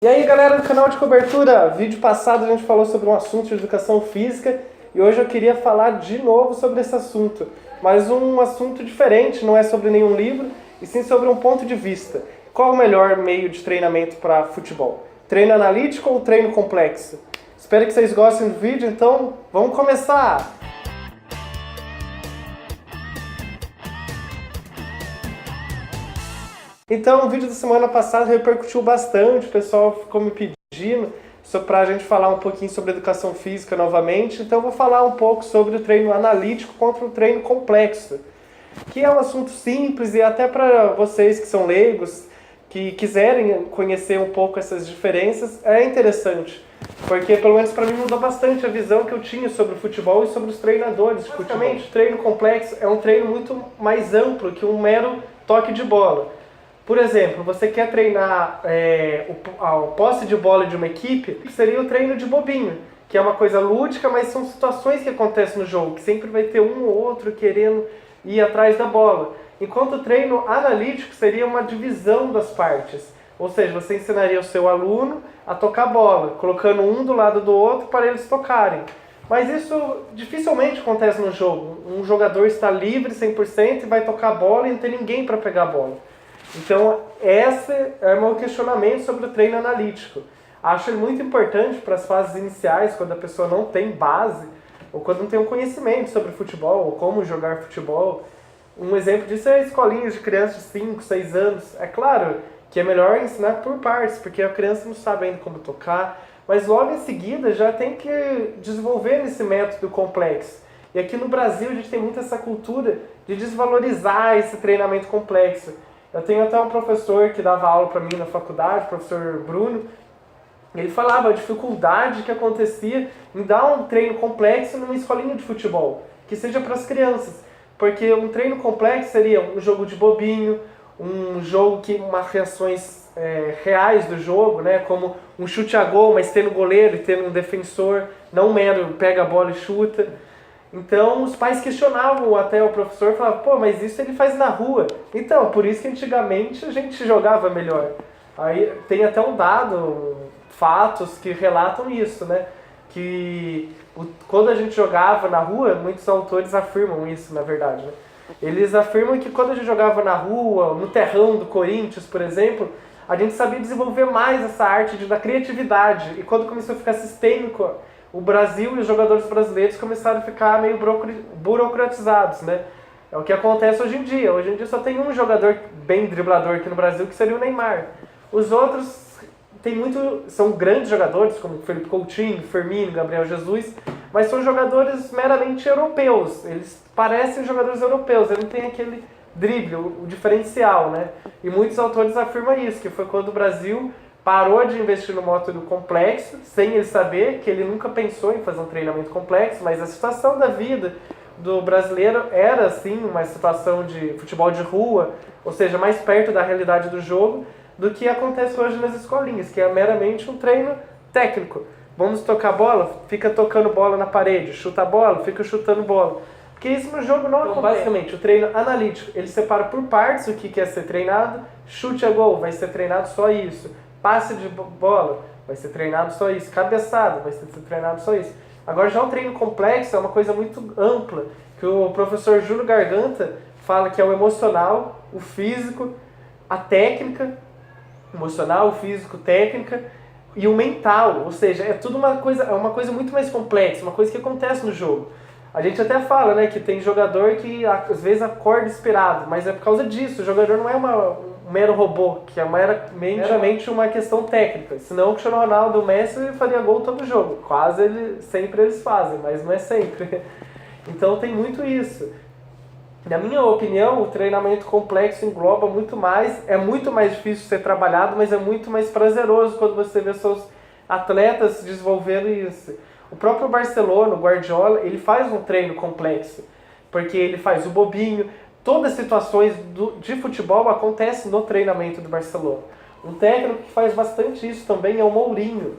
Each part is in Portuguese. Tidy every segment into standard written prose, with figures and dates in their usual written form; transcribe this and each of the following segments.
E aí galera do canal de cobertura, vídeo passado a gente falou sobre um assunto de educação física e hoje eu queria falar de novo sobre esse assunto, mas um assunto diferente, não é sobre nenhum livro, e sim sobre um ponto de vista. Qual o melhor meio de treinamento para futebol? Treino analítico ou treino complexo? Espero que vocês gostem do vídeo, então vamos começar! Então, o vídeo da semana passada repercutiu bastante, o pessoal ficou me pedindo para a gente falar um pouquinho sobre educação física novamente, então eu vou falar um pouco sobre o treino analítico contra o treino complexo, que é um assunto simples e até para vocês que são leigos, que quiserem conhecer um pouco essas diferenças, é interessante, porque pelo menos para mim mudou bastante a visão que eu tinha sobre o futebol e sobre os treinadores de futebol. Basicamente, o treino complexo é um treino muito mais amplo que um mero toque de bola. Por exemplo, você quer treinar a posse de bola de uma equipe, seria o treino de bobinho, que é uma coisa lúdica, mas são situações que acontecem no jogo, que sempre vai ter um ou outro querendo ir atrás da bola. Enquanto o treino analítico seria uma divisão das partes, ou seja, você ensinaria o seu aluno a tocar bola, colocando um do lado do outro para eles tocarem. Mas isso dificilmente acontece no jogo. Um jogador está livre 100% e vai tocar a bola e não tem ninguém para pegar a bola. Então, esse é o meu questionamento sobre o treino analítico. Acho ele muito importante para as fases iniciais, quando a pessoa não tem base, ou quando não tem um conhecimento sobre futebol, ou como jogar futebol. Um exemplo disso é escolinhas de crianças de 5, 6 anos. É claro que é melhor ensinar por partes, porque a criança não sabe ainda como tocar, mas logo em seguida já tem que desenvolver esse método complexo. E aqui no Brasil a gente tem muito essa cultura de desvalorizar esse treinamento complexo. Eu tenho até um professor que dava aula para mim na faculdade, o professor Bruno, ele falava a dificuldade que acontecia em dar um treino complexo numa escolinha de futebol, que seja para as crianças. Porque um treino complexo seria um jogo de bobinho, um jogo que umas reações reais do jogo, né, como um chute a gol, mas tendo goleiro e tendo um defensor, não mero pega a bola e chuta. Então os pais questionavam até o professor e falavam, pô, mas isso ele faz na rua. Então, por isso que antigamente a gente jogava melhor. Aí tem até um dado, fatos que relatam isso, né? Que quando a gente jogava na rua, muitos autores afirmam isso, na verdade, né? Eles afirmam que quando a gente jogava na rua, no terrão do Corinthians, por exemplo, a gente sabia desenvolver mais essa arte da criatividade. E quando começou a ficar sistêmico, o Brasil e os jogadores brasileiros começaram a ficar meio burocratizados, né? É o que acontece hoje em dia. Hoje em dia só tem um jogador bem driblador aqui no Brasil, que seria o Neymar. Os outros são grandes jogadores, como Felipe Coutinho, Firmino, Gabriel Jesus, mas são jogadores meramente europeus. Eles parecem jogadores europeus, eles não têm aquele drible, o diferencial, né? E muitos autores afirmam isso, que foi quando o Brasil parou de investir no método complexo, sem ele saber, que ele nunca pensou em fazer um treinamento complexo, mas a situação da vida do brasileiro era, assim, uma situação de futebol de rua, ou seja, mais perto da realidade do jogo, do que acontece hoje nas escolinhas, que é meramente um treino técnico. Vamos tocar bola? Fica tocando bola na parede. Chuta a bola? Fica chutando bola. Porque isso no jogo não acontece. Basicamente, o treino analítico, ele separa por partes o que quer ser treinado. Chute a gol, vai ser treinado só isso. Passe de bola, vai ser treinado só isso. Cabeçada, vai ser treinado só isso. Agora já o treino complexo é uma coisa muito ampla, que o professor Júlio Garganta fala que é o emocional, o físico, a técnica, emocional, físico, técnica e o mental. Ou seja, é tudo uma coisa muito mais complexa, uma coisa que acontece no jogo. A gente até fala, né, que tem jogador que às vezes acorda inspirado, mas é por causa disso. O jogador não é um mero robô, que é meramente uma questão técnica. Senão o Cristiano Ronaldo, o Messi faria gol todo jogo. Sempre eles fazem, mas não é sempre. Então tem muito isso. Na minha opinião, o treinamento complexo engloba muito mais, é muito mais difícil ser trabalhado, mas é muito mais prazeroso quando você vê seus atletas desenvolvendo isso. O próprio Barcelona, o Guardiola, ele faz um treino complexo, porque ele faz o bobinho. Todas as situações de futebol acontecem no treinamento do Barcelona. Um técnico que faz bastante isso também é o Mourinho,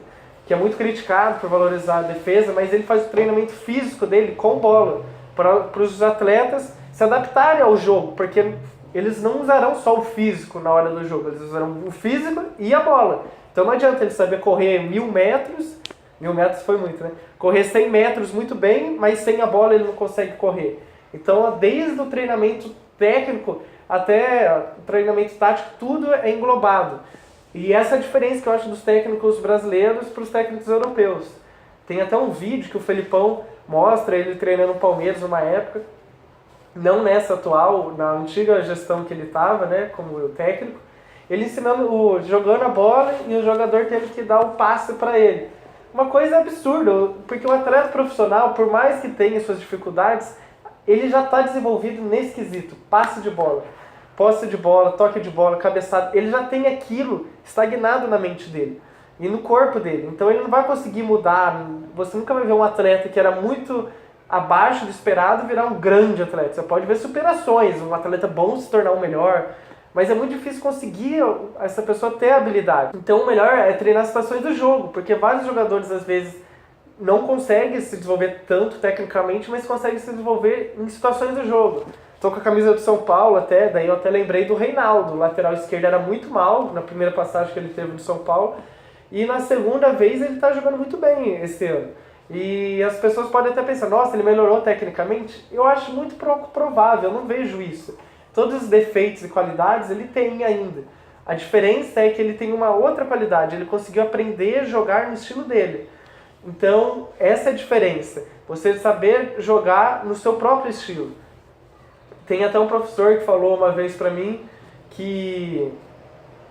que é muito criticado por valorizar a defesa, mas ele faz o treinamento físico dele com bola, para os atletas se adaptarem ao jogo, porque eles não usarão só o físico na hora do jogo, eles usarão o físico e a bola. Então não adianta ele saber correr 1000 metros, 1000 metros foi muito, né? Correr 100 metros muito bem, mas sem a bola ele não consegue correr. Então, desde o treinamento técnico até o treinamento tático, tudo é englobado. E essa é a diferença que eu acho dos técnicos brasileiros para os técnicos europeus. Tem até um vídeo que o Felipão mostra ele treinando o Palmeiras numa época, não nessa atual, na antiga gestão que ele estava, né, como técnico, ele ensinando, jogando a bola e o jogador tendo que dar o passe para ele. Uma coisa absurda, porque o atleta profissional, por mais que tenha suas dificuldades, ele já está desenvolvido nesse quesito, passe de bola, posse de bola, toque de bola, cabeçada, ele já tem aquilo estagnado na mente dele e no corpo dele, então ele não vai conseguir mudar. Você nunca vai ver um atleta que era muito abaixo do esperado virar um grande atleta. Você pode ver superações, um atleta bom se tornar um melhor, mas é muito difícil conseguir essa pessoa ter habilidade. Então o melhor é treinar as situações do jogo, porque vários jogadores às vezes não conseguem se desenvolver tanto tecnicamente, mas conseguem se desenvolver em situações do jogo. Estou com a camisa do São Paulo até, daí eu até lembrei do Reinaldo, o lateral esquerdo era muito mal na primeira passagem que ele teve no São Paulo, e na segunda vez ele está jogando muito bem esse ano. E as pessoas podem até pensar, nossa, ele melhorou tecnicamente? Eu acho muito pouco provável, eu não vejo isso. Todos os defeitos e qualidades ele tem ainda. A diferença é que ele tem uma outra qualidade, ele conseguiu aprender a jogar no estilo dele. Então, essa é a diferença. Você saber jogar no seu próprio estilo. Tem até um professor que falou uma vez pra mim que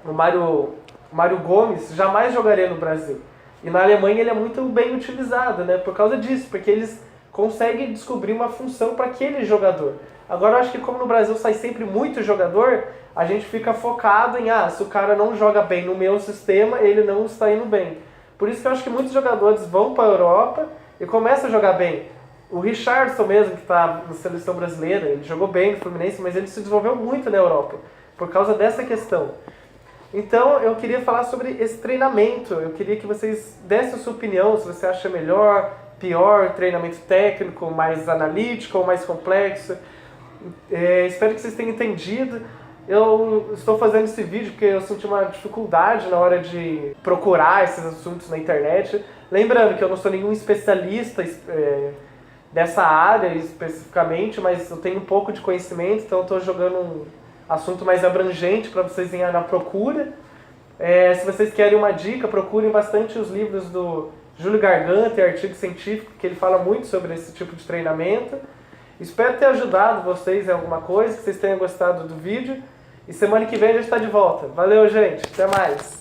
o Mário Gomes jamais jogaria no Brasil. E na Alemanha ele é muito bem utilizado, né? Por causa disso, porque eles conseguem descobrir uma função para aquele jogador. Agora eu acho que como no Brasil sai sempre muito jogador, a gente fica focado em, se o cara não joga bem no meu sistema, ele não está indo bem. Por isso que eu acho que muitos jogadores vão para a Europa e começam a jogar bem. O Richarlison mesmo, que está na seleção brasileira, ele jogou bem no Fluminense, mas ele se desenvolveu muito na Europa, por causa dessa questão. Então eu queria falar sobre esse treinamento, eu queria que vocês dessem a sua opinião, se você acha melhor, pior, treinamento técnico, mais analítico ou mais complexo. Espero que vocês tenham entendido. Eu estou fazendo esse vídeo porque eu senti uma dificuldade na hora de procurar esses assuntos na internet. Lembrando que eu não sou nenhum especialista dessa área especificamente, mas eu tenho um pouco de conhecimento, então eu estou jogando um assunto mais abrangente para vocês irem na procura. Se vocês querem uma dica, procurem bastante os livros do Júlio Garganta e artigo científico, que ele fala muito sobre esse tipo de treinamento. Espero ter ajudado vocês em alguma coisa, que vocês tenham gostado do vídeo. E semana que vem a gente está de volta. Valeu, gente. Até mais.